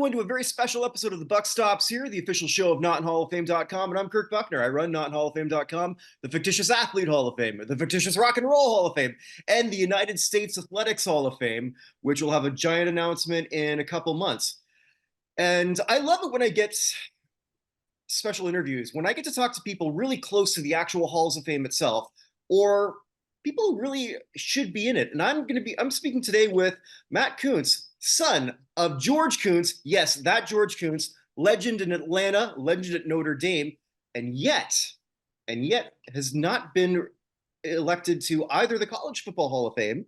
everyone, to a very special episode of The Buck Stops Here, the official show of NotInHallOfFame.com, and I'm Kirk Buckner. I run NotInHallOfFame.com, the fictitious Athlete Hall of Fame, the fictitious Rock and Roll Hall of Fame, and the United States Athletics Hall of Fame, which will have a giant announcement in a couple months. And I love it when I get special interviews, when I get to talk to people really close to the actual Halls of Fame itself, or people who really should be in it. And I'm speaking today with Matt Kunz, son of George Kunz. Yes, that George Kunz, legend in Atlanta, legend at Notre Dame, and yet has not been elected to either the College Football Hall of Fame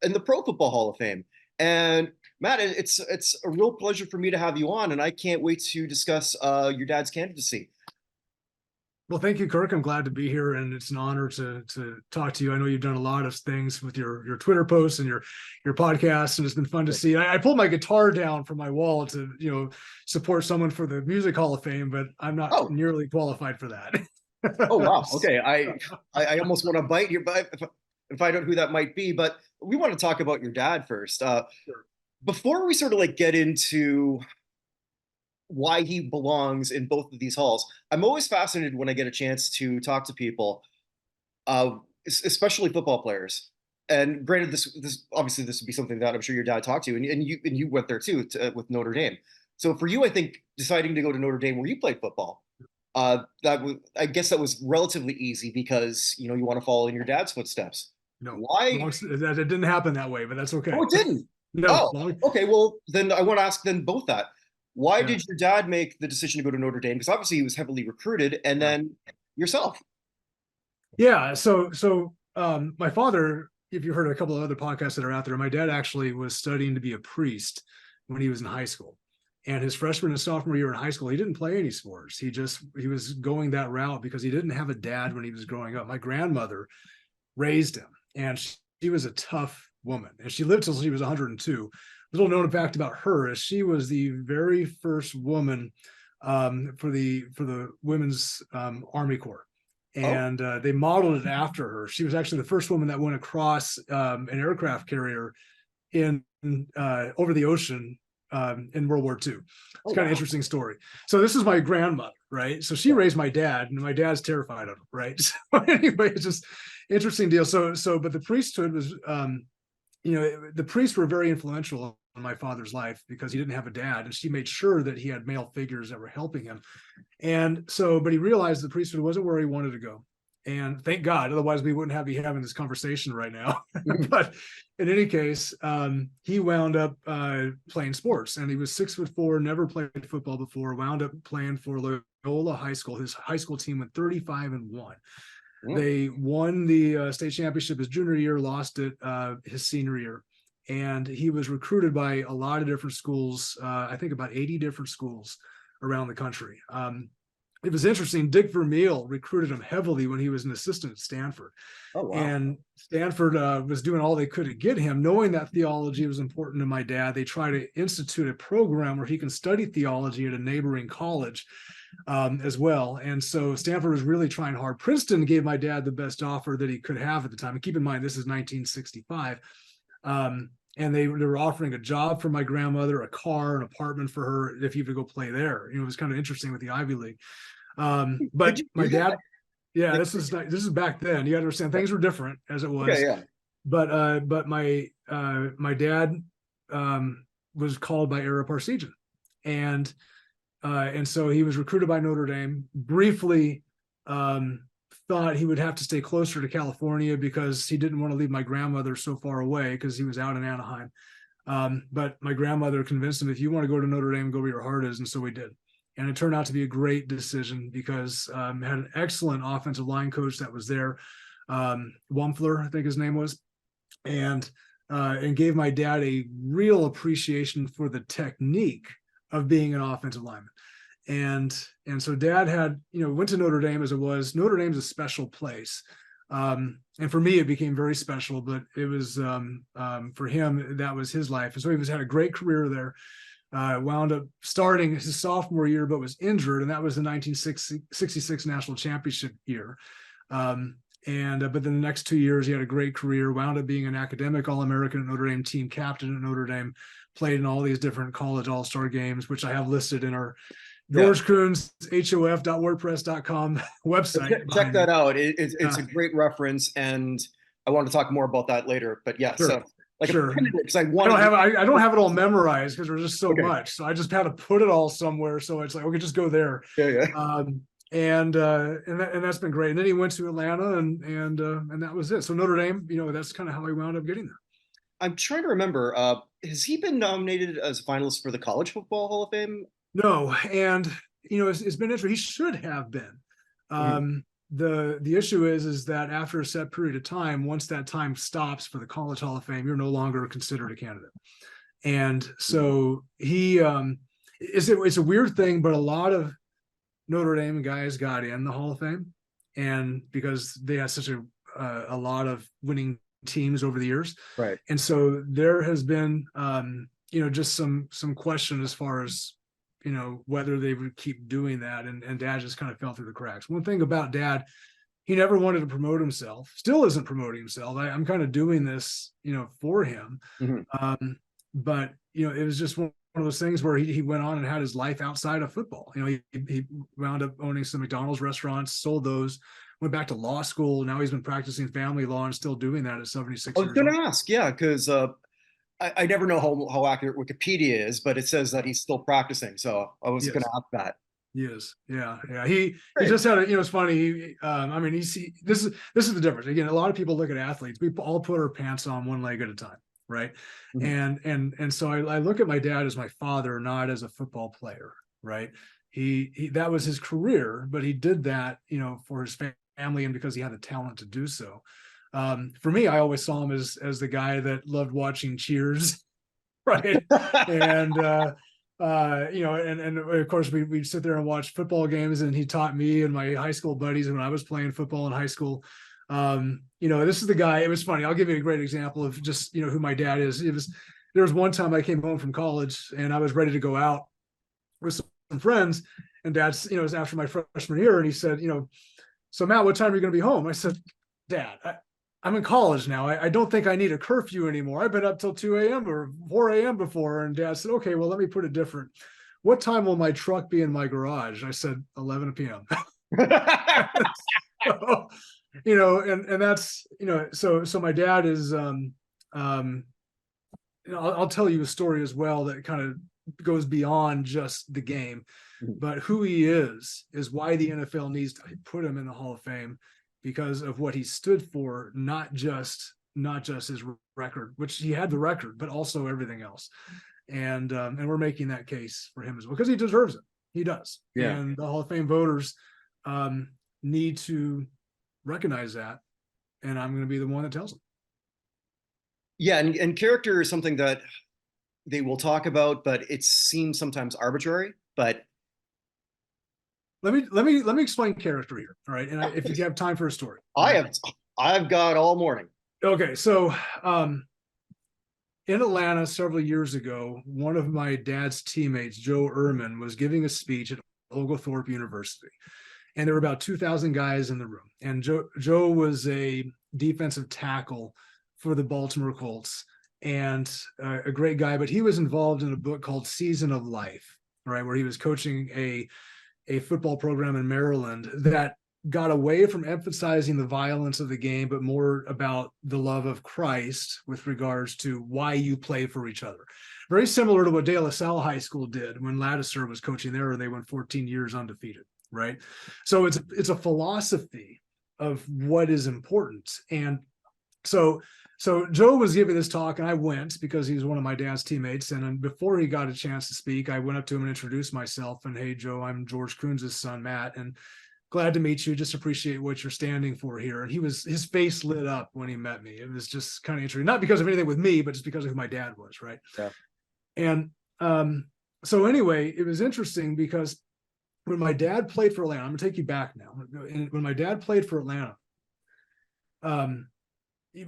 and the Pro Football Hall of Fame. And Matt, it's a real pleasure for me to have you on, and I can't wait to discuss your dad's candidacy. Well, thank you, Kirk. I'm glad to be here, and it's an honor to talk to you. I know you've done a lot of things with your Twitter posts and your podcast, and it's been fun to see. I pulled my guitar down from my wall to support someone for the Music Hall of Fame, but I'm not nearly qualified for that. Oh wow! Okay, I almost want to bite you, but if I don't know who that might be, but we want to talk about your dad first. Sure. Before we sort of get into why he belongs in both of these halls, I'm always fascinated when I get a chance to talk to people, especially football players. And granted, this obviously this would be something that I'm sure your dad talked to, and you went there too with Notre Dame. So for you, I think deciding to go to Notre Dame where you played football, I guess that was relatively easy because you want to follow in your dad's footsteps. No, why? It didn't happen that way, but that's okay. Oh, it didn't. No. Oh, okay. Well, then I want to ask them both that. Why did your dad make the decision to go to Notre Dame? Because obviously he was heavily recruited, and then yourself. Yeah. So my father, if you heard a couple of other podcasts that are out there, my dad actually was studying to be a priest when he was in high school. And his freshman and sophomore year in high school, he didn't play any sports. He was going that route because he didn't have a dad when he was growing up. My grandmother raised him, and she was a tough woman, and she lived till she was 102. Little known fact about her is she was the very first woman for the Women's Army Corps, and they modeled it after her. She was actually the first woman that went across an aircraft carrier over the ocean in World War II. It's kind of interesting story. So this is my grandmother, right? So she raised my dad, and my dad's terrified of him, right? So anyway, it's just interesting deal. But the priesthood was, the priests were very influential in my father's life because he didn't have a dad, and she made sure that he had male figures that were helping him. And so, but he realized the priesthood wasn't where he wanted to go. And thank God, otherwise we wouldn't be having this conversation right now. But in any case, he wound up playing sports, and he was 6'4", never played football before, wound up playing for Loyola High School. His high school team went 35-1. They won the state championship his junior year, lost it his senior year. And he was recruited by a lot of different schools, I think about 80 different schools around the country. It was interesting. Dick Vermeil recruited him heavily when he was an assistant at Stanford. Oh, wow. And Stanford was doing all they could to get him, knowing that theology was important to my dad. They tried to institute a program where he can study theology at a neighboring college as well. And so Stanford was really trying hard. Princeton gave my dad the best offer that he could have at the time. And keep in mind, this is 1965. And they were offering a job for my grandmother, a car, an apartment for her if he would go play there. It was kind of interesting with the Ivy League. But my dad, this is back then. You got to understand things were different as it was. Okay, yeah. But my dad was called by Ara Parsegian, and so he was recruited by Notre Dame. Briefly, thought he would have to stay closer to California because he didn't want to leave my grandmother so far away because he was out in Anaheim. But my grandmother convinced him, if you want to go to Notre Dame, go where your heart is. And so we did. And it turned out to be a great decision because had an excellent offensive line coach that was there. Wumpfler, I think his name was, and gave my dad a real appreciation for the technique of being an offensive lineman. And so dad had, went to Notre Dame as it was. Notre Dame's a special place. And for me, it became very special, but it was, for him, that was his life. And so he had a great career there, wound up starting his sophomore year, but was injured. And that was the 1966 national championship year. But then the next 2 years, he had a great career, wound up being an academic All-American at Notre Dame, team captain at Notre Dame, played in all these different college all-star games, which I have listed in our George Kunz, hof.wordpress.com website. Check that out. It's a great reference, and I want to talk more about that later. But yeah, sure, so like sure. because I don't have it all memorized because there's just so much. So I just had to put it all somewhere. So it's like, okay, just go there. Yeah. And that's been great. And then he went to Atlanta, and that was it. So Notre Dame, that's kind of how he wound up getting there. I'm trying to remember. Has he been nominated as a finalist for the College Football Hall of Fame? No, and it's been interesting. He should have been. The issue is that after a set period of time, once that time stops for the College Hall of Fame, you're no longer considered a candidate. And so he it's a weird thing, but a lot of Notre Dame guys got in the Hall of Fame, and because they had such a lot of winning teams over the years, right? And so there has been just some question as far as whether they would keep doing that, and Dad just kind of fell through the cracks. One thing about Dad, he never wanted to promote himself, still isn't promoting himself. I'm kind of doing this for him. But it was just one of those things where he went on and had his life outside of football. He wound up owning some McDonald's restaurants, sold those, went back to law school. Now he's been practicing family law and still doing that at 76 I was going to ask, yeah, because I never know how accurate Wikipedia is, but it says that he's still practicing. So I was going to ask that. Yes. Yeah. He just had it's funny. This is the difference. Again, a lot of people look at athletes. We all put our pants on one leg at a time. Right. And so I look at my dad as my father, not as a football player. Right. He that was his career, but he did that, for his family and because he had the talent to do so. For me, I always saw him as the guy that loved watching Cheers. Right. And, and of course we'd sit there and watch football games, and he taught me and my high school buddies when I was playing football in high school. This is the guy. It was funny. I'll give you a great example of just, who my dad is. There was one time I came home from college and I was ready to go out with some friends, and Dad's, it was after my freshman year, and he said, so Matt, what time are you going to be home? I said, Dad, I'm in college now. I don't think I need a curfew anymore. I've been up till 2 a.m. or 4 a.m. before. And Dad said, okay, well, let me put it different. What time will my truck be in my garage? I said, 11 p.m. So, and that's, so my dad is, I'll tell you a story as well that kind of goes beyond just the game, but who he is why the NFL needs to put him in the Hall of Fame, because of what he stood for, not just his record, which he had the record, but also everything else. And we're making that case for him as well, because he deserves it. He does. Yeah. And the Hall of Fame voters need to recognize that. And I'm going to be the one that tells them. Yeah. And character is something that they will talk about, but it seems sometimes arbitrary, but let me explain character here. All right. And if you have time for a story. I've got all morning. Okay. So, in Atlanta several years ago, one of my dad's teammates, Joe Ehrman, was giving a speech at Oglethorpe University. And there were about 2,000 guys in the room. And Joe was a defensive tackle for the Baltimore Colts, and a great guy, but he was involved in a book called Season of Life, right, where he was coaching a football program in Maryland that got away from emphasizing the violence of the game, but more about the love of Christ with regards to why you play for each other. Very similar to what De La Salle High School did when Ladouceur was coaching there, and they went 14 years undefeated, right? So it's a philosophy of what is important. And so Joe was giving this talk, and I went because he was one of my dad's teammates. And then before he got a chance to speak, I went up to him and introduced myself. And, hey, Joe, I'm George Kunz's son, Matt, and glad to meet you. Just appreciate what you're standing for here. And his face lit up when he met me. It was just kind of interesting, not because of anything with me, but just because of who my dad was, right? Yeah. And so anyway, it was interesting because when my dad played for Atlanta, I'm going to take you back now. When my dad played for Atlanta,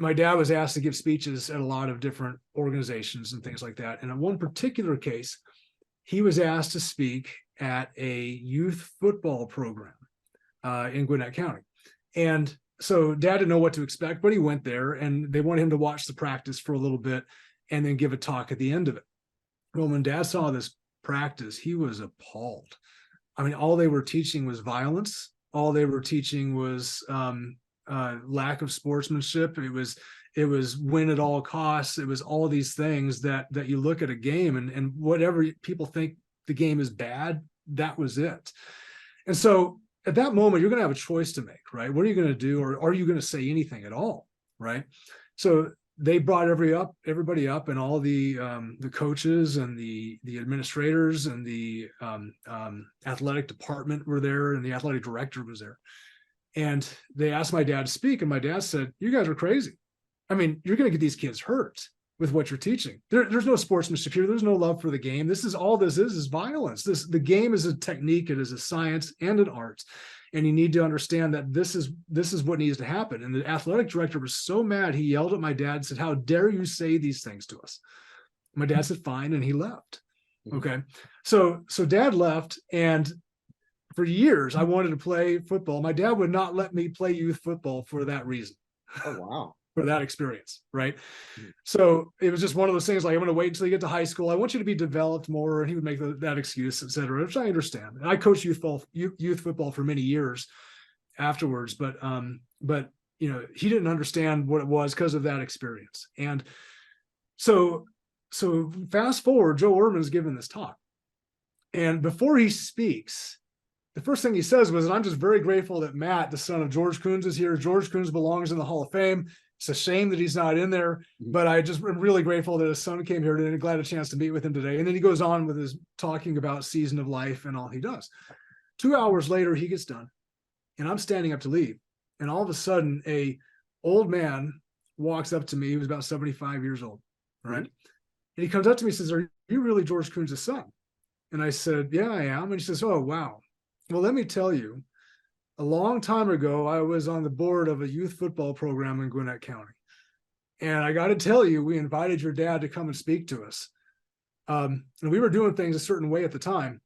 my dad was asked to give speeches at a lot of different organizations and things like that. And in one particular case, he was asked to speak at a youth football program in Gwinnett County. And so Dad didn't know what to expect, but he went there, and they wanted him to watch the practice for a little bit and then give a talk at the end of it. Well, when Dad saw this practice, he was appalled. I mean, all they were teaching was violence. All they were teaching was lack of sportsmanship. It was win at all costs. It was all these things that you look at a game, and whatever people think the game is bad, that was it. And so at that moment, you're going to have a choice to make, right? What are you going to do? Or are you going to say anything at all? Right. So they brought everybody up, and all the coaches and the administrators and the athletic department were there, and the athletic director was there. And they asked my dad to speak, and my dad said, "You guys are crazy. I mean, you're going to get these kids hurt with what you're teaching. There's no sportsmanship here. There's no love for the game. This is violence. The game is a technique. It is a science and an art. And you need to understand that this is what needs to happen." And the athletic director was so mad, he yelled at my dad and said, "How dare you say these things to us?" My dad said, "Fine," and he left. Okay. So Dad left, and for years I wanted to play football. My dad would not let me play youth football for that reason. Oh, wow. For that experience, right? So it was just one of those things like, "I'm going to wait until you get to high school. I want you to be developed more." And he would make that excuse, et cetera, which I understand. And I coached youth football for many years afterwards, but you know, he didn't understand what it was because of that experience. And so fast forward, Joe Orman's given this talk, and before he speaks, the first thing he says was, "I'm just very grateful that Matt, the son of George Kunz, is here. George Kunz belongs in the Hall of Fame. It's a shame that he's not in there, but I just am really grateful that his son came here today, and glad a chance to meet with him today." And then he goes on with his talking about season of life and all he does. 2 hours later, he gets done, and I'm standing up to leave. And all of a sudden, a old man walks up to me. He was about 75 years old, right? And he comes up to me and says, "Are you really George Kunz's son?" And I said, "Yeah, I am." And he says, "Oh, wow. Well, let me tell you, a long time ago, I was on the board of a youth football program in Gwinnett County. And I got to tell you, we invited your dad to come and speak to us. And we were doing things a certain way at the time.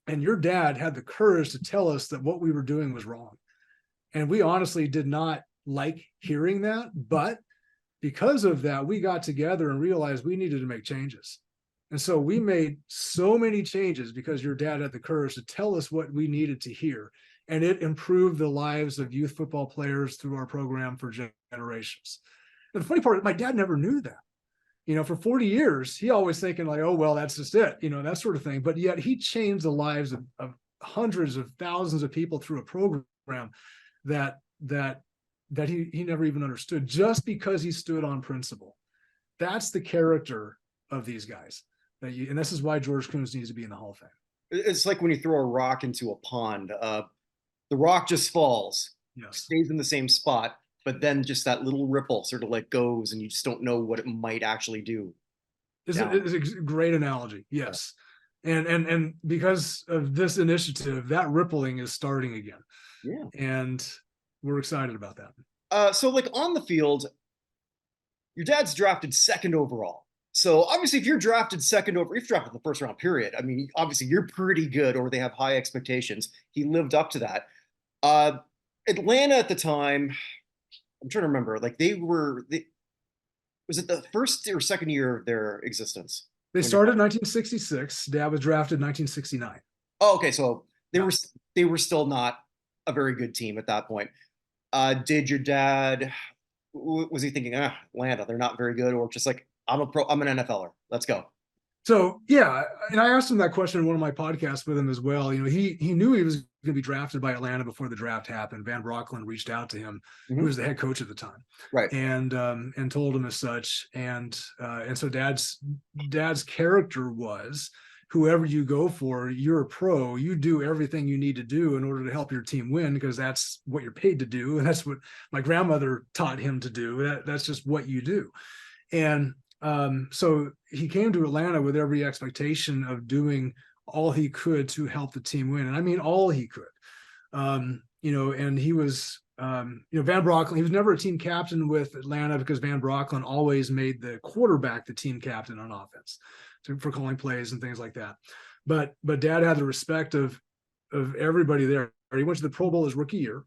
And your dad had the courage to tell us that what we were doing was wrong. And we honestly did not like hearing that. But because of that, we got together and realized we needed to make changes. And so we made so many changes because your dad had the courage to tell us what we needed to hear. And it improved the lives of youth football players through our program for generations." And the funny part, my dad never knew that. You know, for 40 years, he always thinking like, "Oh, well, that's just it," you know, that sort of thing. But yet he changed the lives of hundreds of thousands of people through a program that he never even understood, just because he stood on principle. That's the character of these guys. And this is why George Kunz needs to be in the Hall of Fame. It's like when you throw a rock into a pond. The rock just falls, stays in the same spot, but then just that little ripple sort of like goes, and you just don't know what it might actually do. It's a great analogy. Yes. And because of this initiative, that rippling is starting again. Yeah. And we're excited about that. So like on the field, your dad's drafted second overall. So obviously, if you're drafted second over, if you're drafted in the first round, period, I mean, obviously you're pretty good, or they have high expectations. He lived up to that. Atlanta at the time, I'm trying to remember, like was it the first or second year of their existence? They started in 1966. Dad was drafted in 1969. Oh, okay. So they were still not a very good team at that point. Did your dad, was he thinking, Atlanta, they're not very good, or just like, I'm an NFLer, let's go? So yeah, and I asked him that question in one of my podcasts with him as well. You know, he knew he was going to be drafted by Atlanta before the draft happened. Van Brocklin reached out to him, who was the head coach at the time, right? And told him as such. And so Dad's character was, whoever you go for, you're a pro. You do everything you need to do in order to help your team win, because that's what you're paid to do, and that's what my grandmother taught him to do. That's just what you do. And so he came to Atlanta with every expectation of doing all he could to help the team win. And I mean, all he could, you know, and he was, Van Brocklin, he was never a team captain with Atlanta because Van Brocklin always made the quarterback the team captain on offense for calling plays and things like that. But Dad had the respect of everybody there. He went to the Pro Bowl his rookie year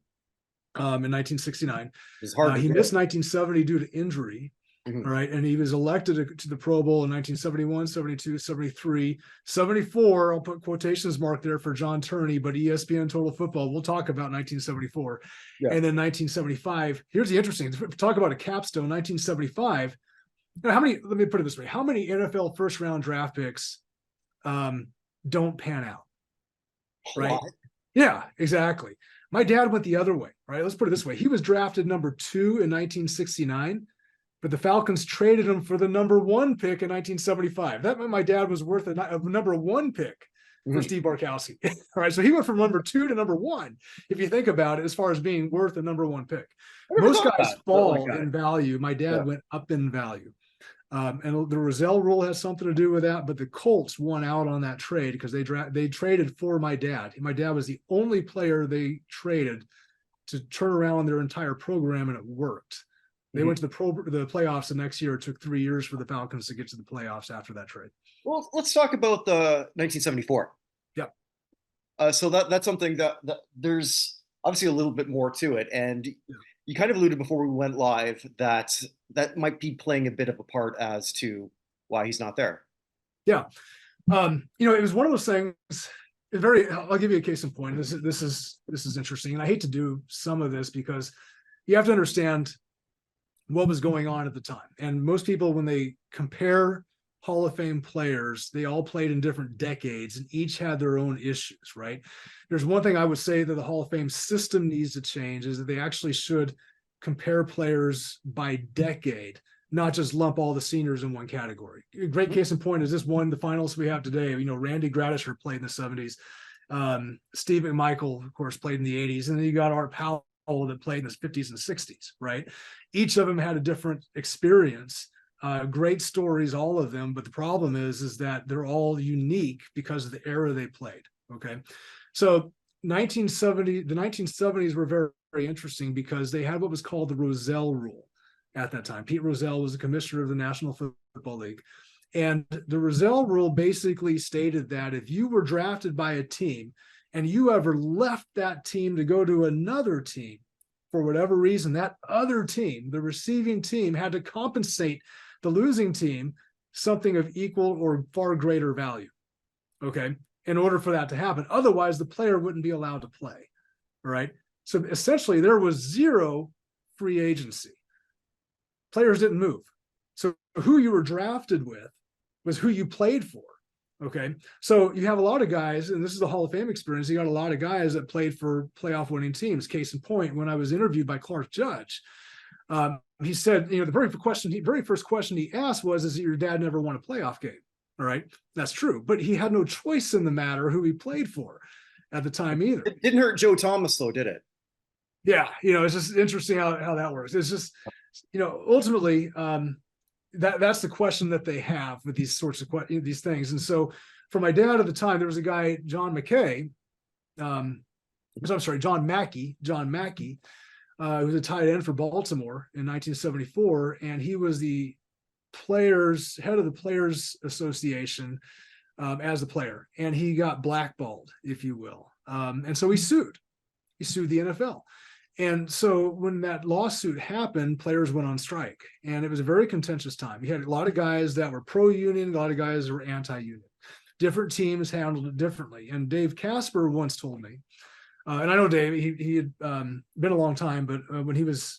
in 1969. He missed 1970 due to injury. Mhm. All right. And he was elected to the Pro Bowl in 1971, 72, 73, 74. I'll put quotations mark there for John Turney, but ESPN Total Football, we'll talk about 1974. Yeah. And then 1975. Here's the interesting, talk about a capstone, 1975. How many, let me put it this way, how many NFL first round draft picks don't pan out? Right. What? Yeah, exactly. My dad went the other way, right? Let's put it this way. He was drafted number 2 in 1969, but the Falcons traded him for the number 1 pick in 1975. That meant my dad was worth a number 1 pick for Mhm. Steve Bartkowski. All right. So he went from number 2 to number 1, if you think about it, as far as being worth a number 1 pick. I never Most thought guys that fall like that. in value. My dad went up in value. And the Rozelle rule has something to do with that, but the Colts won out on that trade because they traded for my dad. My dad was the only player they traded to turn around their entire program, and it worked. They went to the playoffs the next year. It took 3 years for the Falcons to get to the playoffs after that trade. Well, let's talk about the 1974. Yep. So that's something that there's obviously a little bit more to it, and you kind of alluded before we went live that might be playing a bit of a part as to why he's not there. Yeah. It was one of those things. I'll give you a case in point. This is interesting, and I hate to do some of this because you have to understand what was going on at the time. And most people, when they compare Hall of Fame players, they all played in different decades and each had their own issues, right? There's one thing I would say that the Hall of Fame system needs to change is that they actually should compare players by decade, not just lump all the seniors in one category. A great case in point is this one, the finals we have today. Randy Gradisher played in the 70s. Steve McMichael, of course, played in the 80s. And then you got Art Powell that played in the 50s and 60s, right? Each of them had a different experience. Great stories, all of them. But the problem is that they're all unique because of the era they played. Okay. So the 1970s were very, very interesting because they had what was called the Rozelle rule at that time. Pete Rozelle was the commissioner of the National Football League. And the Rozelle rule basically stated that if you were drafted by a team and you ever left that team to go to another team, for whatever reason, that other team, the receiving team, had to compensate the losing team something of equal or far greater value, okay, in order for that to happen. Otherwise, the player wouldn't be allowed to play, all right? So essentially, there was zero free agency. Players didn't move. So who you were drafted with was who you played for, okay? So you have a lot of guys, and this is the Hall of Fame experience, you got a lot of guys that played for playoff winning teams. Case in point, when I was interviewed by Clark Judge, he said, the very first question he asked was, is that your dad never won a playoff game? All right, that's true, but he had no choice in the matter who he played for at the time either. It didn't hurt Joe Thomas though, did it? Yeah, it's just interesting how that works. It's just, ultimately, that's the question that they have with these sorts of these things. And so for my dad at the time, there was a guy, John Mackey, who was a tight end for Baltimore in 1974, and he was the head of the Players Association as a player, and he got blackballed, if you will. And so he sued the NFL. And so when that lawsuit happened, players went on strike, and it was a very contentious time. You had a lot of guys that were pro-union, a lot of guys that were anti-union. Different teams handled it differently. And Dave Casper once told me, and I know Dave, he had been a long time, but when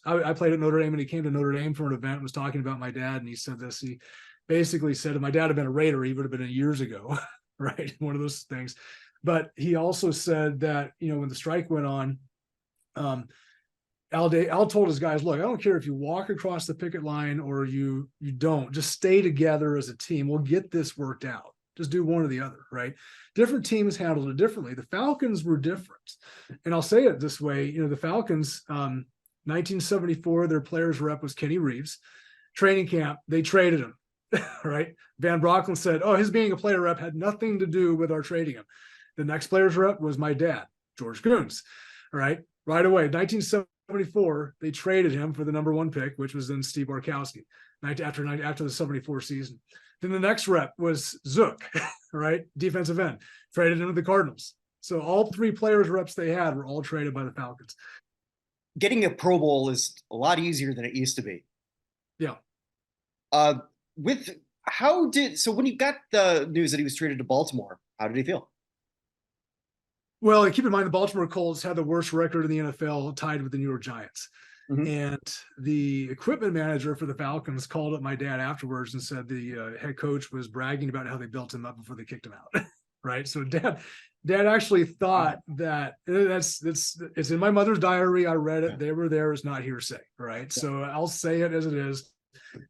I played at Notre Dame, and he came to Notre Dame for an event and was talking about my dad, and he said this, he basically said, if my dad had been a Raider, he would have been years ago, right? One of those things. But he also said that, when the strike went on, Al told his guys, look, I don't care if you walk across the picket line or you don't, just stay together as a team. We'll get this worked out. Just do one or the other, right? Different teams handled it differently. The Falcons were different. And I'll say it this way, the Falcons, 1974, their players rep was Kenny Reeves. Training camp, they traded him, right? Van Brocklin said, his being a player rep had nothing to do with our trading him. The next player's rep was my dad, George Kunz, right? Right away, 1974, they traded him for the number 1 pick, which was then Steve Bartkowski, after the 74 season. Then the next rep was Zook, right? Defensive end, traded into the Cardinals. So all 3 players reps they had were all traded by the Falcons. Getting a Pro Bowl is a lot easier than it used to be. Yeah. Uh, with so when you got the news that he was traded to Baltimore, how did he feel? Well, keep in mind the Baltimore Colts had the worst record in the NFL, tied with the New York Giants. Mhm. And the equipment manager for the Falcons called up my dad afterwards and said the head coach was bragging about how they built him up before they kicked him out. Right. So dad actually thought that it's in my mother's diary. I read it. Yeah. They were there. It's not hearsay. Right. So I'll say it as it is.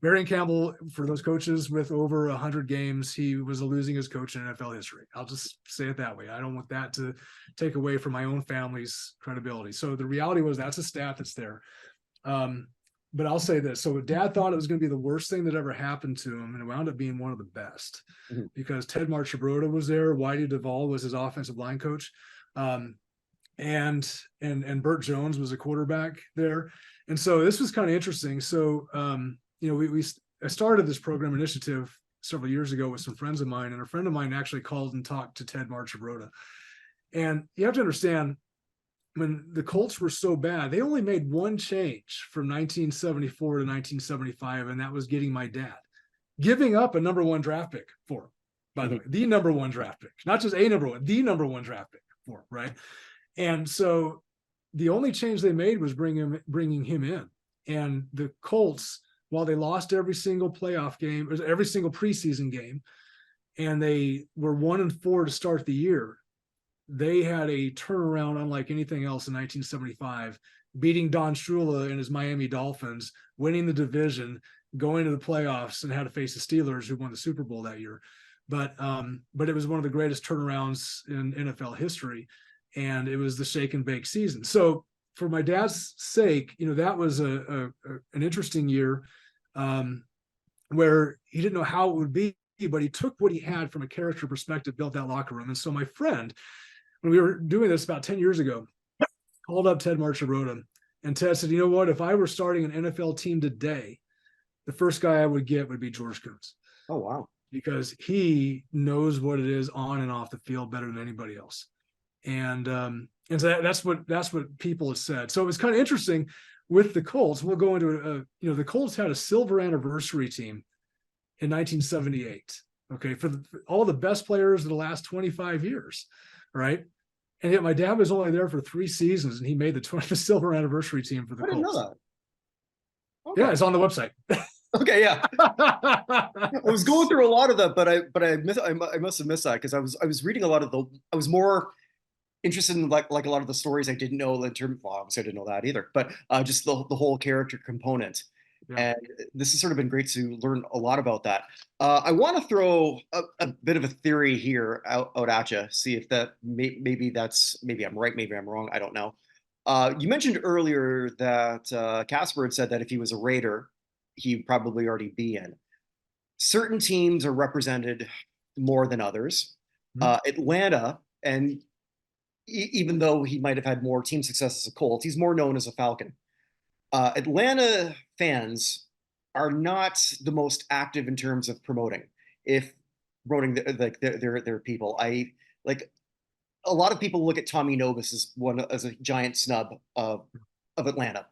Marion Campbell, for those coaches with over 100 games, he was a losingest coach in NFL history. I'll just say it that way. I don't want that to take away from my own family's credibility. So the reality was that's a stat that's there. But I'll say this. So dad thought it was going to be the worst thing that ever happened to him, and it wound up being one of the best because Ted Marchibroda was there. Whitey Duvall was his offensive line coach. And Burt Jones was a quarterback there. And so this was kind of interesting. So, I started this program initiative several years ago with some friends of mine, and a friend of mine actually called and talked to Ted Marchibroda. And you have to understand, when the Colts were so bad, they only made one change from 1974 to 1975, and that was getting my dad, giving up a number one draft pick for him, by the way, the number one draft pick, not just a number one, the number one draft pick for him, right? And so the only change they made was bringing him in. And the Colts, while they lost every single playoff game, or every single preseason game, and they were 1-4 to start the year, they had a turnaround unlike anything else in 1975, beating Don Shula and his Miami Dolphins, winning the division, going to the playoffs, and had to face the Steelers, who won the Super Bowl that year. But it was one of the greatest turnarounds in NFL history, and it was the shake and bake season. So for my dad's sake, that was an interesting year, where he didn't know how it would be, but he took what he had from a character perspective, built that locker room. And so my friend, when we were doing this about 10 years ago, called up Ted Marchibroda, and Ted said, you know what, if I were starting an NFL team today, the first guy I would get would be George Kunz. Oh, wow. Because he knows what it is on and off the field better than anybody else. And so that's what people have said. So it was kind of interesting with the Colts. We'll go into the Colts had a silver anniversary team in 1978. Okay, for all the best players of the last 25 years, right? And yet my dad was only there for 3 seasons, and he made the silver anniversary team for the Colts. I didn't know that. Okay. Yeah, it's on the website. Okay, yeah. I was going through a lot of that, but I must have missed that because I was reading a lot of I was more interested in like a lot of the stories I didn't know in terms. Well, obviously I didn't know that either, but just the whole character component. Yeah. And this has sort of been great to learn a lot about that. I want to throw a bit of a theory here out at you, see if that maybe I'm right, maybe I'm wrong. I don't know. You mentioned earlier that Casper had said that if he was a Raider, he'd probably already be in. Certain teams are represented more than others. Atlanta, and even though he might have had more team success as a Colt, he's more known as a Falcon. Atlanta fans are not the most active in terms of promoting their people. I like a lot of people look at Tommy Novus as a giant snub of Atlanta.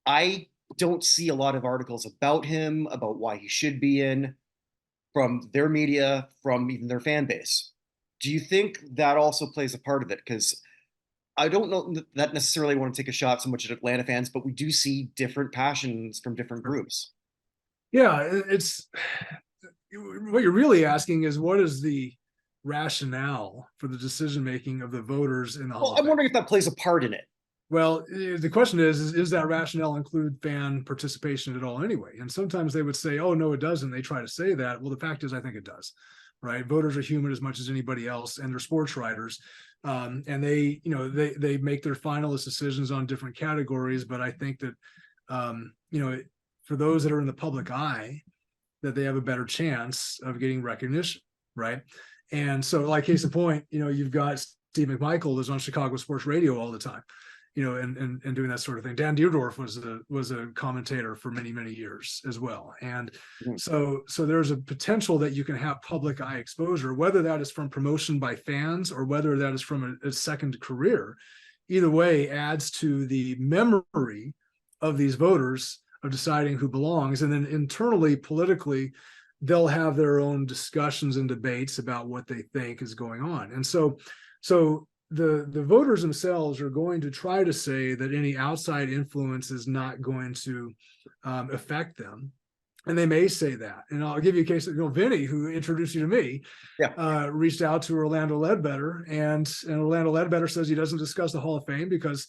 I don't see a lot of articles about him, about why he should be in, from their media, from even their fan base. Do you think that also plays a part of it? Because I don't know that necessarily want to take a shot so much at Atlanta fans, but we do see different passions from different groups. Yeah, it's what you're really asking is what is the rationale for the decision making of the voters in the Hall of Fame? I'm wondering if that plays a part in it. Well, the question is that rationale include fan participation at all anyway? And sometimes they would say, oh, no, it doesn't. They try to say that. Well, the fact is, I think it does, right? Voters are human as much as anybody else, and they're sports writers. And they make their finalist decisions on different categories. But I think that, for those that are in the public eye, that they have a better chance of getting recognition, right? And so, like case in point, you've got Steve McMichael who's on Chicago sports radio all the time, and doing that sort of thing. Dan Deerdorf was a commentator for many, many years as well. And so there's a potential that you can have public eye exposure, whether that is from promotion by fans or whether that is from a second career. Either way adds to the memory of these voters of deciding who belongs. And then internally, politically, they'll have their own discussions and debates about what they think is going on. And so the voters themselves are going to try to say that any outside influence is not going to affect them. And they may say that. And I'll give you a case of, Vinny, who introduced you to me, reached out to Orlando Ledbetter, and Orlando Ledbetter says he doesn't discuss the Hall of Fame because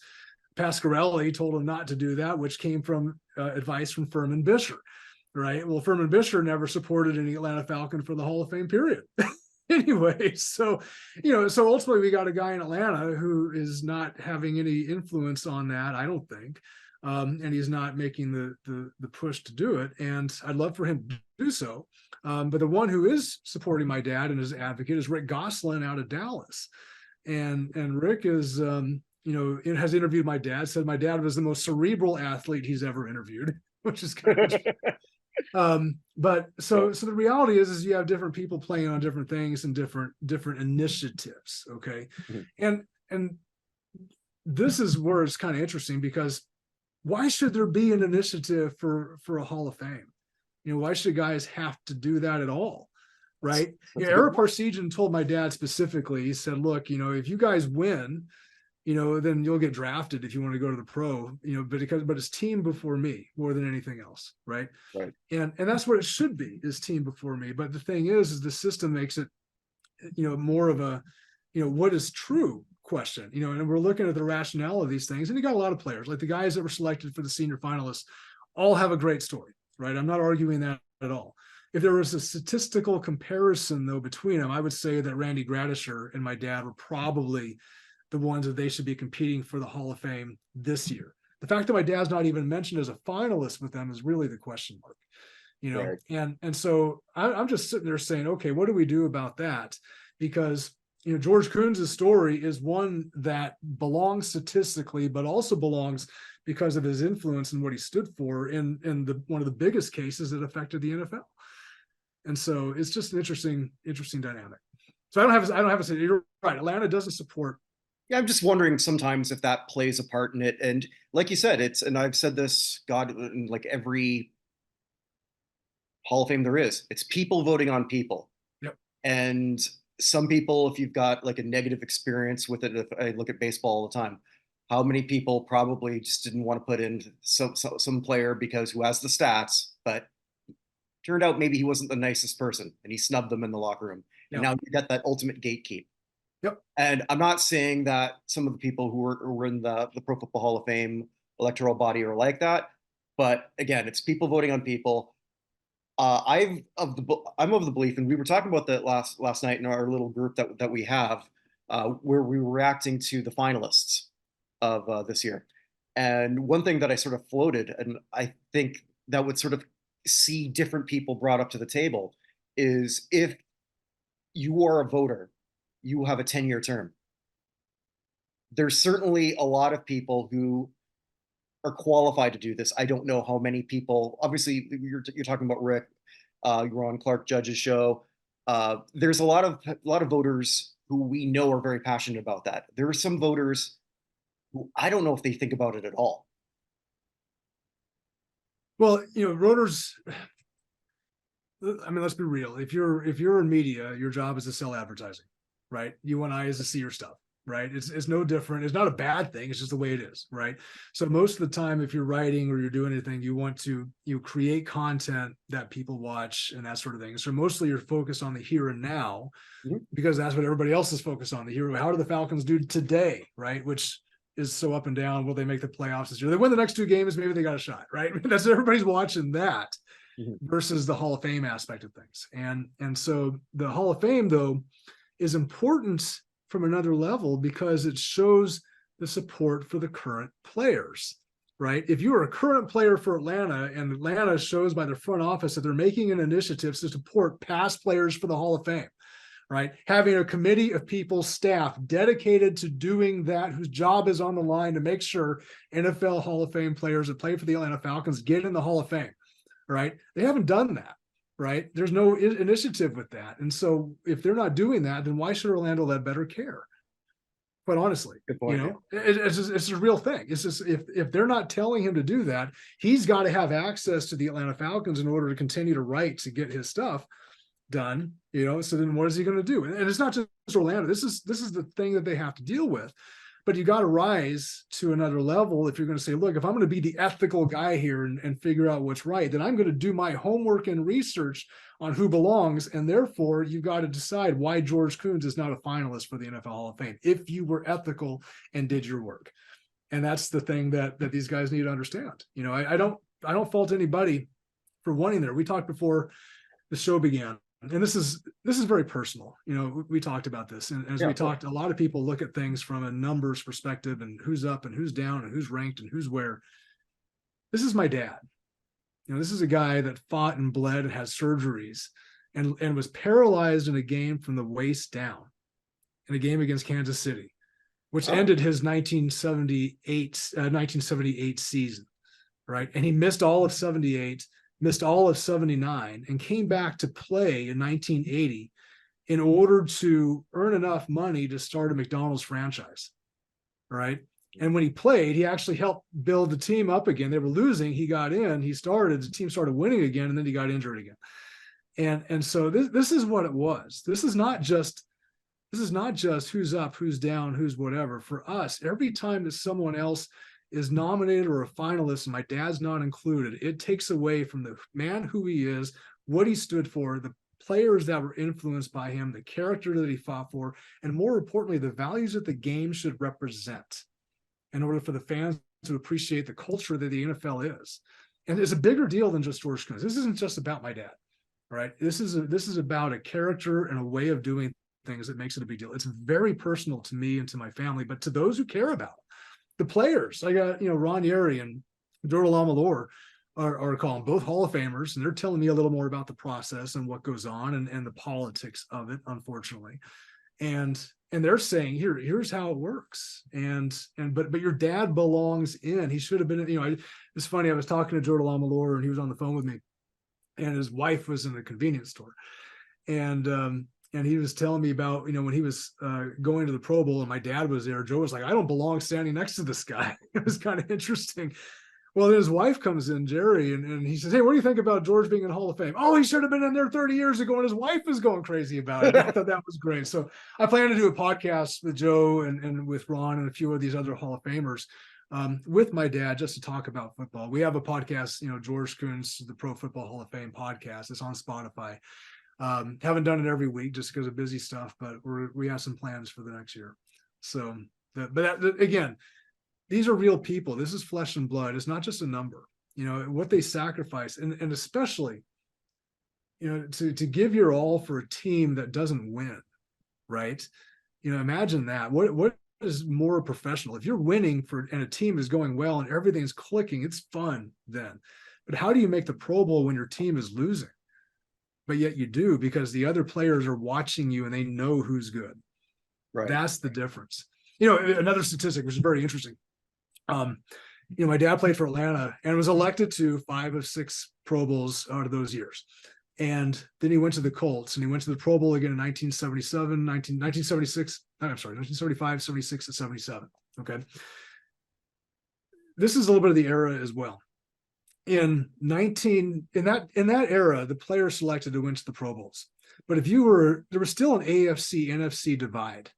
Pasquarelli told him not to do that, which came from advice from Furman Bisher, right? Well, Furman Bisher never supported any Atlanta Falcon for the Hall of Fame, period. Anyway, so ultimately we got a guy in Atlanta who is not having any influence on that, I don't think. And he's not making the push to do it. And I'd love for him to do so. But the one who is supporting my dad and his advocate is Rick Gosselin out of Dallas. And Rick is, it has interviewed my dad, said my dad was the most cerebral athlete he's ever interviewed, which is kind of but so the reality is you have different people playing on different things and different initiatives. Okay. Mm-hmm. And this is where it's kind of interesting, because why should there be an initiative for a Hall of Fame? Why should guys have to do that at all? Right. Eric Parsegian told my dad specifically, he said, look, if you guys win, then you'll get drafted if you want to go to the pro, but it's team before me more than anything else. Right. And that's what it should be, is team before me. But the thing is the system makes it, more of a, what is true question, and we're looking at the rationale of these things. And you got a lot of players, like the guys that were selected for the senior finalists, all have a great story, right? I'm not arguing that at all. If there was a statistical comparison though between them, I would say that Randy Gradisher and my dad were probably the ones that they should be competing for the Hall of Fame this year. The fact that my dad's not even mentioned as a finalist with them is really the question mark, Right. And so I'm just sitting there saying, okay, what do we do about that? Because George Kunz's story is one that belongs statistically, but also belongs because of his influence and what he stood for in one of the biggest cases that affected the NFL. And so it's just an interesting dynamic. So I don't have a say. You're right. Atlanta doesn't support. Yeah, I'm just wondering sometimes if that plays a part in it. And like you said, and I've said this, God, in like every Hall of Fame there is, it's people voting on people. Yep. And some people, if you've got like a negative experience with it, if I look at baseball all the time, how many people probably just didn't want to put in some player because who has the stats, but turned out maybe he wasn't the nicest person and he snubbed them in the locker room. Yep. And now you got that ultimate gatekeep. Yep. And I'm not saying that some of the people who were in the Pro Football Hall of Fame electoral body are like that, but again, it's people voting on people. I'm of the belief, and we were talking about that last night in our little group that we have, where we were reacting to the finalists of this year. And one thing that I sort of floated, and I think that would sort of see different people brought up to the table, is if you are a voter, you have a 10-year term. There's certainly a lot of people who are qualified to do this. I don't know how many people. Obviously, you're talking about Rick. You were on Clark Judge's show. There's a lot of voters who we know are very passionate about that. There are some voters who I don't know if they think about it at all. Well, voters. I mean, let's be real. If you're in media, your job is to sell advertising, right? You and I is to see your stuff. Right. It's no different. It's not a bad thing. It's just the way it is. Right. So most of the time, if you're writing or you're doing anything, you want to create content that people watch and that sort of thing. So mostly you're focused on the here and now, because that's what everybody else is focused on. The here. How do the Falcons do today? Right. Which is so up and down. Will they make the playoffs this year? They win the next two games. Maybe they got a shot. Right. That's everybody's watching that versus the Hall of Fame aspect of things. And so the Hall of Fame, though, is important from another level because it shows the support for the current players, right? If you are a current player for Atlanta and Atlanta shows by their front office that they're making an initiative to support past players for the Hall of Fame, right? Having a committee of people, staff dedicated to doing that, whose job is on the line to make sure NFL Hall of Fame players that play for the Atlanta Falcons get in the Hall of Fame, right? They haven't done that. Right. There's no initiative with that. And so if they're not doing that, then why should Orlando Ledbetter care? quite honestly. Good point, It's a real thing. It's just if they're not telling him to do that, he's got to have access to the Atlanta Falcons in order to continue to write to get his stuff done. So then what is he going to do? And it's not just Orlando. This is the thing that they have to deal with. But you got to rise to another level if you're going to say, look, if I'm going to be the ethical guy here and figure out what's right, then I'm going to do my homework and research on who belongs. And therefore, you've got to decide why George Kunz is not a finalist for the NFL Hall of Fame if you were ethical and did your work. And that's the thing that these guys need to understand. I don't fault anybody for wanting there. We talked before the show began. And this is very personal. We talked about this, and as we talked, a lot of people look at things from a numbers perspective and who's up and who's down and who's ranked and who's where. This is my dad. This is a guy that fought and bled and had surgeries and was paralyzed in a game from the waist down in a game against Kansas City, which ended his 1978 season, right? And he missed all of 78. Missed all of 79 and came back to play in 1980 in order to earn enough money to start a McDonald's franchise. Right. And when he played, he actually helped build the team up again. They were losing. He got in, the team started winning again, and then he got injured again. And so this is what it was. This is not just who's up, who's down, who's whatever. For us, every time that someone else is nominated or a finalist, and my dad's not included, it takes away from the man who he is, what he stood for, the players that were influenced by him, the character that he fought for, and more importantly, the values that the game should represent in order for the fans to appreciate the culture that the NFL is. And it's a bigger deal than just George Kunz. This isn't just about my dad, right? This is about a character and a way of doing things that makes it a big deal. It's very personal to me and to my family, but to those who care about it. The players, I got, Ron Yeri and Jordan Lamalore are calling both Hall of Famers, and they're telling me a little more about the process and what goes on and the politics of it, unfortunately. And they're saying, here's how it works. But your dad belongs in. He should have been, it's funny. I was talking to Jordan Lamalore and he was on the phone with me, and his wife was in a convenience store. And he was telling me about, when he was going to the Pro Bowl and my dad was there, Joe was like, I don't belong standing next to this guy. It was kind of interesting. Well, then his wife comes in, Jerry, and he says, hey, what do you think about George being in the Hall of Fame? Oh, he should have been in there 30 years ago, and his wife is going crazy about it. I thought that was great. So I plan to do a podcast with Joe and with Ron and a few of these other Hall of Famers with my dad, just to talk about football. We have a podcast, George Kunz, the Pro Football Hall of Fame podcast. It's on Spotify. Haven't done it every week just because of busy stuff, but we have some plans for the next year. So, again, these are real people. This is flesh and blood. It's not just a number, what they sacrifice, and especially, to give your all for a team that doesn't win, right? Imagine that. What is more professional? If you're winning and a team is going well and everything's clicking, it's fun then. But how do you make the Pro Bowl when your team is losing? But yet you do, because the other players are watching you and they know who's good. Right. That's the difference. Another statistic, which is very interesting. My dad played for Atlanta and was elected to 5 of 6 Pro Bowls out of those years. And then he went to the Colts and he went to the Pro Bowl again in 1975, 76, and 77. Okay. This is a little bit of the era as well. In that era, the players selected to win to the Pro Bowls. But there was still an AFC NFC divide,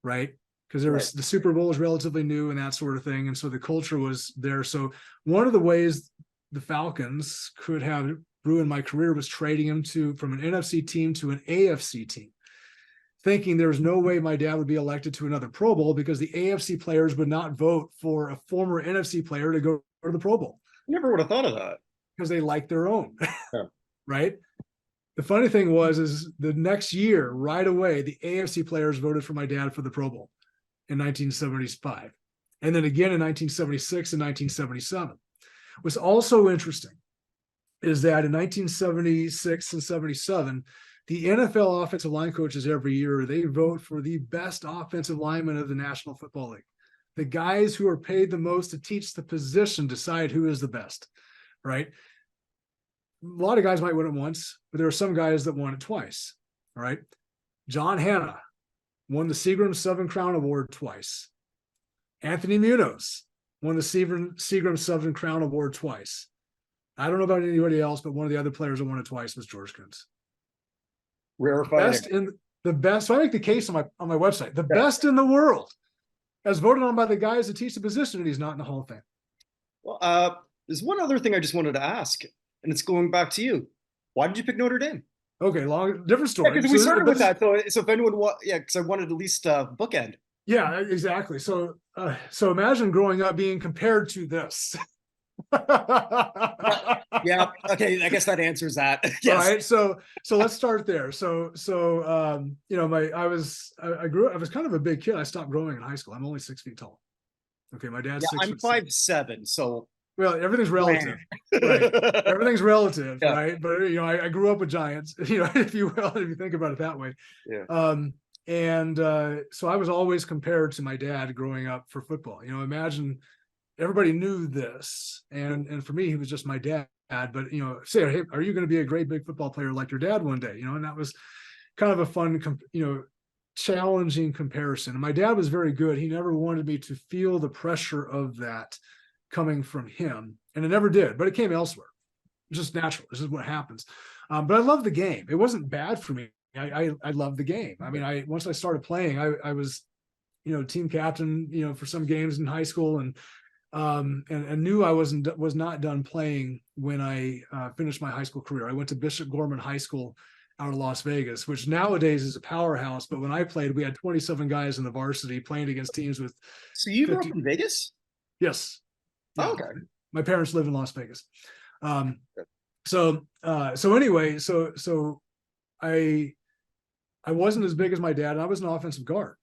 right? Because the Super Bowl was relatively new and that sort of thing. And so the culture was there. So one of the ways the Falcons could have ruined my career was trading him from an NFC team to an AFC team, thinking there was no way my dad would be elected to another Pro Bowl because the AFC players would not vote for a former NFC player to go to the Pro Bowl. Never would have thought of that. Because they like their own, right? The funny thing is the next year, right away, the AFC players voted for my dad for the Pro Bowl in 1975. And then again in 1976 and 1977. What's also interesting is that in 1976 and 77, the NFL offensive line coaches every year, they vote for the best offensive lineman of the National Football League. The guys who are paid the most to teach the position decide who is the best, right? A lot of guys might win it once, but there are some guys that won it twice, all right? John Hanna, won the Seagram Southern Crown Award twice. Anthony Munoz won the Seagram Southern Crown Award twice. I don't know about anybody else, but one of the other players that won it twice was George Kunz. Rarefied. The best. So I make the case on my website. The best in the world, as voted on by the guys that teach the position, and he's not in the Hall of Fame. Well, there's one other thing I just wanted to ask, and it's going back to you. Why did you pick Notre Dame? Okay, different story. Because we started with that. So if anyone because I wanted at least bookend. Yeah, exactly. So imagine growing up being compared to this. Yeah. Okay. I guess that answers that. Yes. Right. So let's start there. You know, I was kind of a big kid. I stopped growing in high school. I'm only 6 feet tall. Okay. My dad's 6 I'm 5'7", so. Well, everything's relative, right? Everything's relative, right? But you know, I grew up with giants, you know, if you will, if you think about it that way. Yeah. So I was always compared to my dad growing up for football. You know, imagine everybody knew this, and for me, he was just my dad. But you know, say, hey, are you going to be a great big football player like your dad one day? You know, and that was kind of a fun, you know, challenging comparison. And my dad was very good. He never wanted me to feel the pressure of that coming from him, and it never did. But it came elsewhere. It's just natural. This is what happens. But I love the game. It wasn't bad for me. I loved the game. I mean, once I started playing, I was, you know, team captain, you know, for some games in high school, and knew I was not done playing when I finished my high school career. I went to Bishop Gorman High School out of Las Vegas, which nowadays is a powerhouse. But when I played, we had 27 guys in the varsity playing against teams with. So you grew up in Vegas? Yes. Yeah. Oh, okay. My parents live in Las Vegas. So anyway, I wasn't as big as my dad, and I was an offensive guard.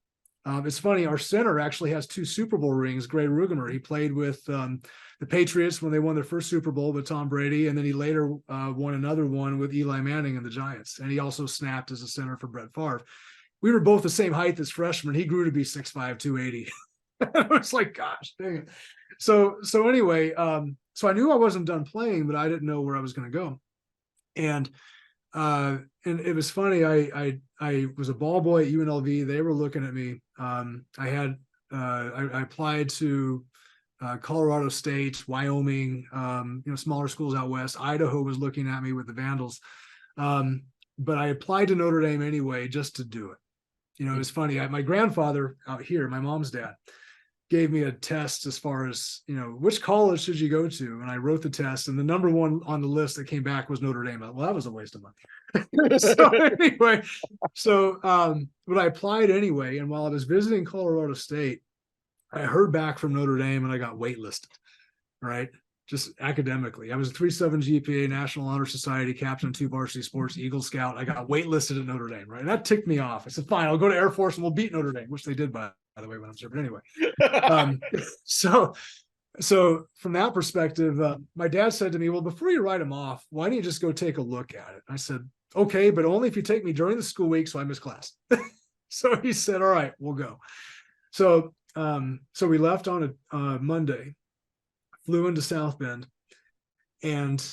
It's funny, our center actually has 2 Super Bowl rings, Gray Rugemer. He played with the Patriots when they won their first Super Bowl with Tom Brady, and then he later won another one with Eli Manning and the Giants. And he also snapped as a center for Brett Favre. We were both the same height as freshmen. He grew to be 6'5", 280. I was like, gosh, dang it. So anyway, so I knew I wasn't done playing, but I didn't know where I was going to go. And it was funny. I was a ball boy at UNLV. They were looking at me. I applied to Colorado State, Wyoming, you know, smaller schools out west. Idaho was looking at me with the Vandals. But I applied to Notre Dame anyway, just to do it. You know, it was funny. My grandfather out here, my mom's dad, gave me a test as far as, you know, which college should you go to? And I wrote the test, and the number one on the list that came back was Notre Dame. Well, that was a waste of money. So anyway, but I applied anyway. And while I was visiting Colorado State, I heard back from Notre Dame, and I got waitlisted, right? Just academically. I was a 3.7 GPA, National Honor Society, captain, 2 varsity sports, Eagle Scout. I got waitlisted at Notre Dame, right? And that ticked me off. I said, fine, I'll go to Air Force and we'll beat Notre Dame, which they did, by the way, when I was there. But anyway, so from that perspective, my dad said to me, well, before you write them off, why don't you just go take a look at it? I said, okay, but only if you take me during the school week, so I miss class. So he said, all right, we'll go. So we left on a Monday, flew into South Bend, and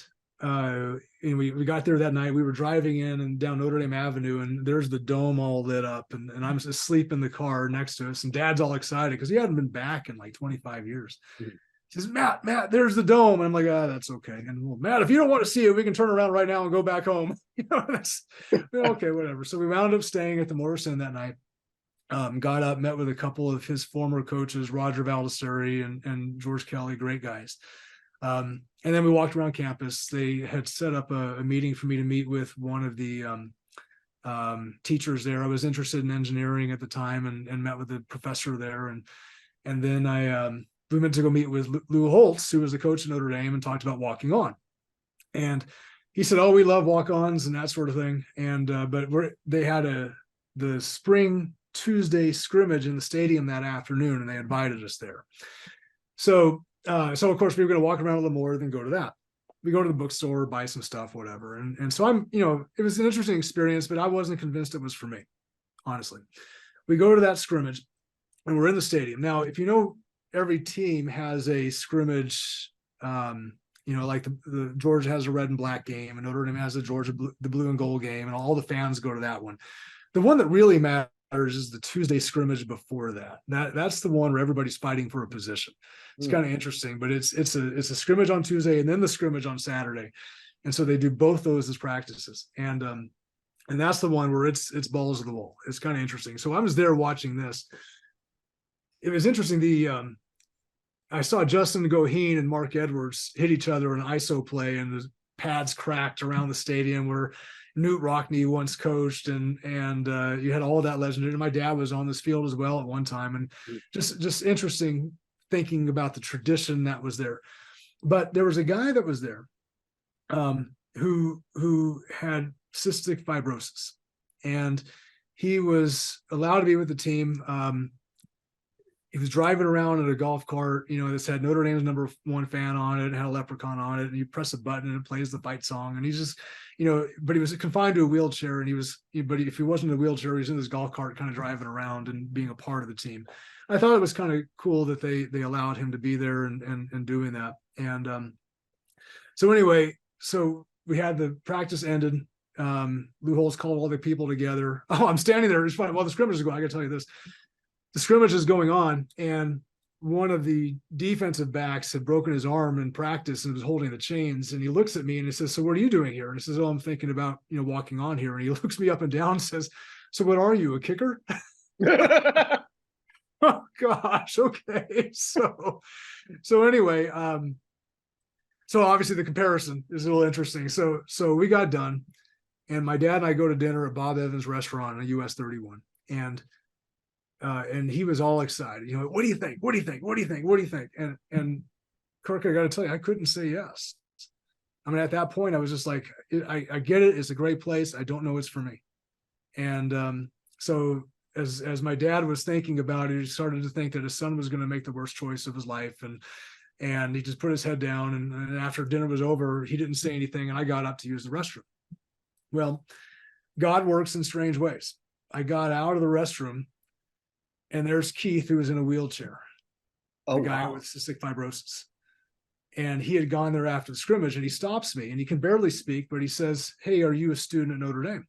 we got there that night. We were driving in and down Notre Dame Avenue, and there's the dome all lit up, and I'm asleep in the car next to us, and Dad's all excited because he hadn't been back in like 25 years. Mm-hmm. He says, Matt, there's the dome. And I'm like, that's okay. And well, Matt, if you don't want to see it, we can turn around right now and go back home. You know, that's okay, whatever. So we wound up staying at the Morrison that night. Got up, met with a couple of his former coaches, Roger Baldessari and George Kelly, great guys. And then we walked around campus. They had set up a meeting for me to meet with one of the teachers there. I was interested in engineering at the time, and met with the professor there. And then we went to go meet with Lou Holtz, who was the coach of Notre Dame, and talked about walking on. And he said, oh, we love walk-ons and that sort of thing. And but they had the spring Tuesday scrimmage in the stadium that afternoon, and they invited us there. So of course we were going to walk around a little more, then go to that. We go to the bookstore, buy some stuff, whatever. And so I'm, you know, it was an interesting experience, but I wasn't convinced it was for me, honestly. We go to that scrimmage, and we're in the stadium. Now, if you know, every team has a scrimmage, you know, like the Georgia has a red and black game, and Notre Dame has the blue and gold game, and all the fans go to that one. The one that really matters is the Tuesday scrimmage before that. That's the one where everybody's fighting for a position. It's kind of interesting, but it's a scrimmage on Tuesday and then the scrimmage on Saturday. And so they do both those as practices. And that's the one where it's balls to the wall. It's kind of interesting. So I was there watching this. It was interesting. I saw Justin Goheen and Mark Edwards hit each other in an ISO play, and the pads cracked around the stadium where Newt Rockney once coached, and you had all of that legendary. And my dad was on this field as well at one time, and just interesting thinking about the tradition that was there. But there was a guy that was there who had cystic fibrosis, and he was allowed to be with the team. He was driving around in a golf cart, this had Notre Dame's #1 fan on it, had a leprechaun on it, and you press a button and it plays the fight song. And he's just, but he was confined to a wheelchair, and but if he wasn't in a wheelchair, he was in his golf cart kind of driving around and being a part of the team. I thought it was kind of cool that they allowed him to be there and doing that. And so anyway, so we had the practice ended. Lou Holtz called all the people together. Oh, I'm standing there. It's fine. While the scrimmage is going, I got to tell you this. The scrimmage is going on, and one of the defensive backs had broken his arm in practice and was holding the chains. And he looks at me and he says, "So what are you doing here?" And he says, "Oh, I'm thinking about, walking on here." And he looks me up and down and says, "So what are you, a kicker?" Oh gosh. Okay. So anyway, so obviously the comparison is a little interesting. So we got done, and my dad and I go to dinner at Bob Evans' restaurant on US 31. And he was all excited. What do you think? What do you think? What do you think? What do you think? And Kirk, I got to tell you, I couldn't say yes. I mean, at that point, I was just like, I get it. It's a great place. I don't know it's for me. And so as my dad was thinking about it, he started to think that his son was going to make the worst choice of his life. And he just put his head down. And after dinner was over, he didn't say anything. And I got up to use the restroom. Well, God works in strange ways. I got out of the restroom, and there's Keith, who was in a wheelchair, the guy with cystic fibrosis. And he had gone there after the scrimmage, and he stops me, and he can barely speak, but he says, "Hey, are you a student at Notre Dame?"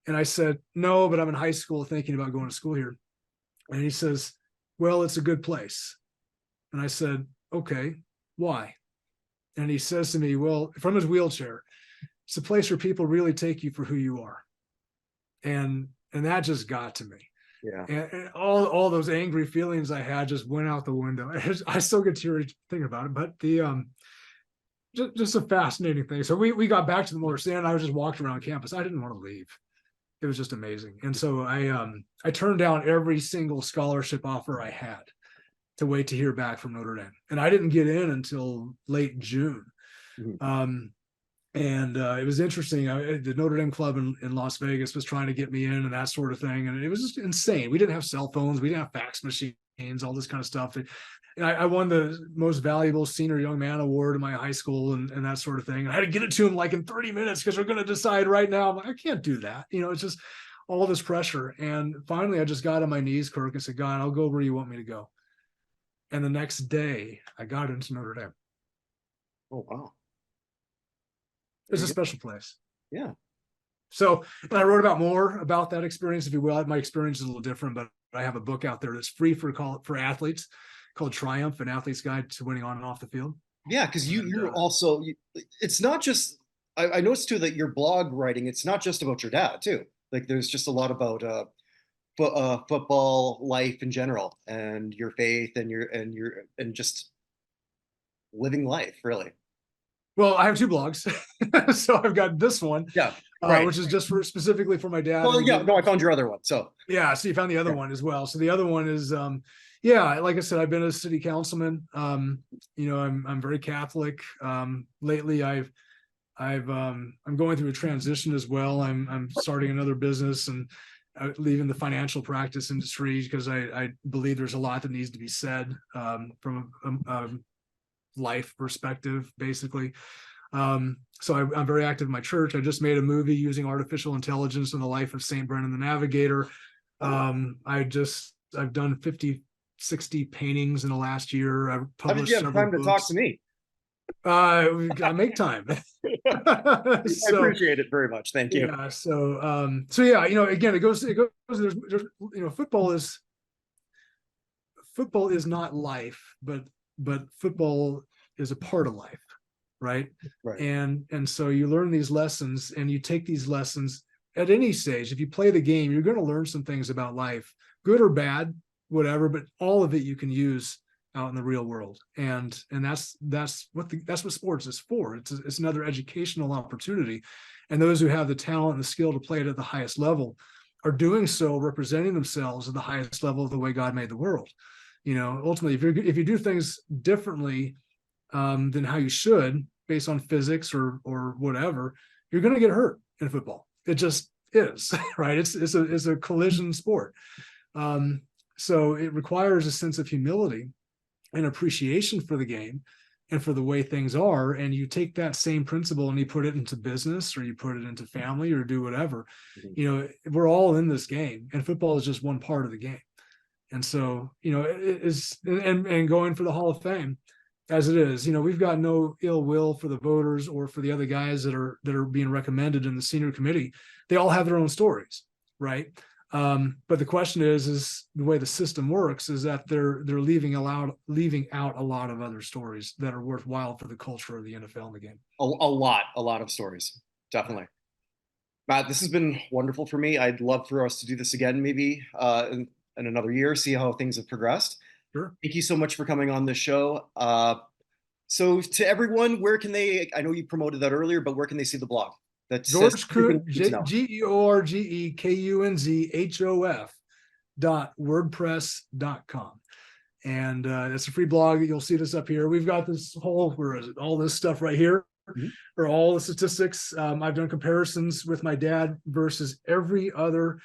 And I said, "No, but I'm in high school thinking about going to school here." And he says, "Well, it's a good place." And I said, "Okay, why?" And he says to me, well, from his wheelchair, "It's a place where people really take you for who you are." And that just got to me. Yeah. And all those angry feelings I had just went out the window. I still get teary thinking about it, but just a fascinating thing. So we got back to the motor stand. I was just walked around campus. I didn't want to leave. It was just amazing. And so I turned down every single scholarship offer I had to wait to hear back from Notre Dame. And I didn't get in until late June. Mm-hmm. And it was interesting. The Notre Dame club in Las Vegas was trying to get me in and that sort of thing. And it was just insane. We didn't have cell phones. We didn't have fax machines, all this kind of stuff. And I won the most valuable senior young man award in my high school and that sort of thing. And I had to get it to him like in 30 minutes because we're going to decide right now. I'm like, I can't do that. It's just all this pressure. And finally, I just got on my knees, Kirk, and said, "God, I'll go where you want me to go." And the next day, I got into Notre Dame. Oh, wow. It's a special place. Yeah. So I wrote about more about that experience, if you will. My experience is a little different, but I have a book out there that's free for athletes called Triumph: An Athlete's Guide to Winning on and Off the Field. Yeah, because you're also, it's not just, I noticed too that your blog writing, it's not just about your dad too. Like there's just a lot about football life in general and your faith and just living life, really. Well, I have two blogs. So I've got this one, which is just specifically for my dad. Well, yeah, no, I found your other one. So yeah, so you found the other one as well. So the other one is, like I said, I've been a city councilman. I'm very Catholic. Lately, I'm going through a transition as well. I'm starting another business and leaving the financial practice industry because I believe there's a lot that needs to be said from a life perspective, basically. So I'm very active in my church. I just made a movie using artificial intelligence in the life of Saint Brennan the Navigator. I've done 50, 60 paintings in the last year. I've published several books. How did you have time to talk to me? I make time. I appreciate it very much. Thank you. Yeah. So yeah, again, it goes, there's, football is not life, but football is a part of life. Right. Right. And so you learn these lessons, and you take these lessons at any stage. If you play the game, you're going to learn some things about life, good or bad, whatever, but all of it you can use out in the real world. And that's what sports is for. It's another educational opportunity. And those who have the talent and the skill to play it at the highest level are doing so, representing themselves at the highest level of the way God made the world. Ultimately, if you do things differently than how you should, based on physics or whatever, you're going to get hurt in football. It just is, right? It's a collision sport. So it requires a sense of humility and appreciation for the game and for the way things are. And you take that same principle and you put it into business, or you put it into family, or do whatever. We're all in this game, and football is just one part of the game. And so, it is, and going for the Hall of Fame as it is, we've got no ill will for the voters or for the other guys that are being recommended in the senior committee. They all have their own stories, right? But the question is the way the system works is that they're leaving out a lot of other stories that are worthwhile for the culture of the NFL and the game. A lot of stories, definitely. Matt, this has been wonderful for me. I'd love for us to do this again, maybe in another year, see how things have progressed. Sure. Thank you so much for coming on this show. So to everyone, where can they, I know you promoted that earlier, but where can they see the blog? That George Kunz, GeorgeKunzhof.wordpress.com. And it's a free blog. You'll see this up here. We've got this whole, all this stuff right here, or all the statistics. I've done comparisons with my dad versus every other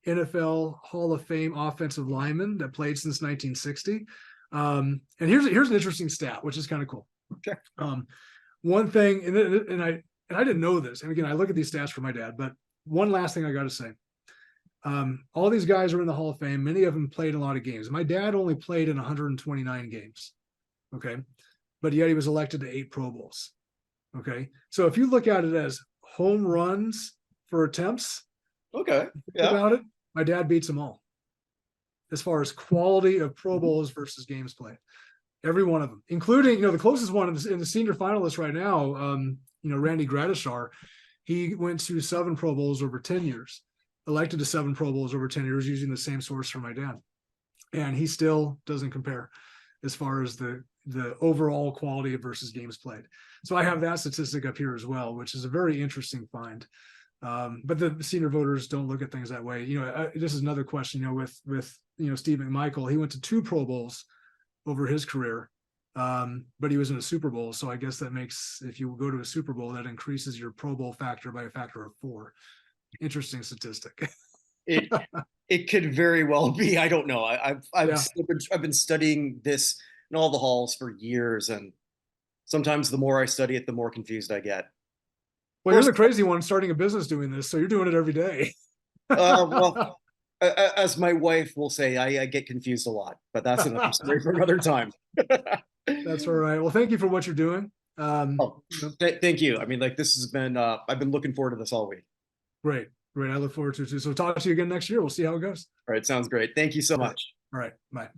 NFL Hall of Fame offensive lineman that played since 1960. And here's an interesting stat, which is kind of cool. Sure. One thing, and I didn't know this, and again, I look at these stats for my dad, but one last thing I got to say. All these guys are in the Hall of Fame. Many of them played a lot of games. My dad only played in 129 games. Okay. But yet he was elected to 8 Pro Bowls. Okay. So if you look at it as home runs for attempts, okay, yeah, about it, my dad beats them all as far as quality of Pro Bowls versus games played. Every one of them, including, the closest one in the senior finalists right now, Randy Gradishar, he went to 7 Pro Bowls over 10 years, elected to 7 Pro Bowls over 10 years using the same source for my dad. And he still doesn't compare as far as the overall quality of versus games played. So I have that statistic up here as well, which is a very interesting find. But the senior voters don't look at things that way. This is another question, with Steve McMichael, he went to 2 Pro Bowls over his career. But he was in a Super Bowl. So I guess that makes, if you go to a Super Bowl, that increases your Pro Bowl factor by a factor of 4. Interesting statistic. It could very well be. I don't know. I've been studying this in all the halls for years, and sometimes the more I study it, the more confused I get. Well, you're the crazy one starting a business doing this, so you're doing it every day. Well, as my wife will say, I get confused a lot, but that's another story for another time. That's all right. Well, thank you for what you're doing. Thank you. I mean, this has been, I've been looking forward to this all week. Great. I look forward to it too. So talk to you again next year. We'll see how it goes. All right. Sounds great. Thank you so much. All right. Bye.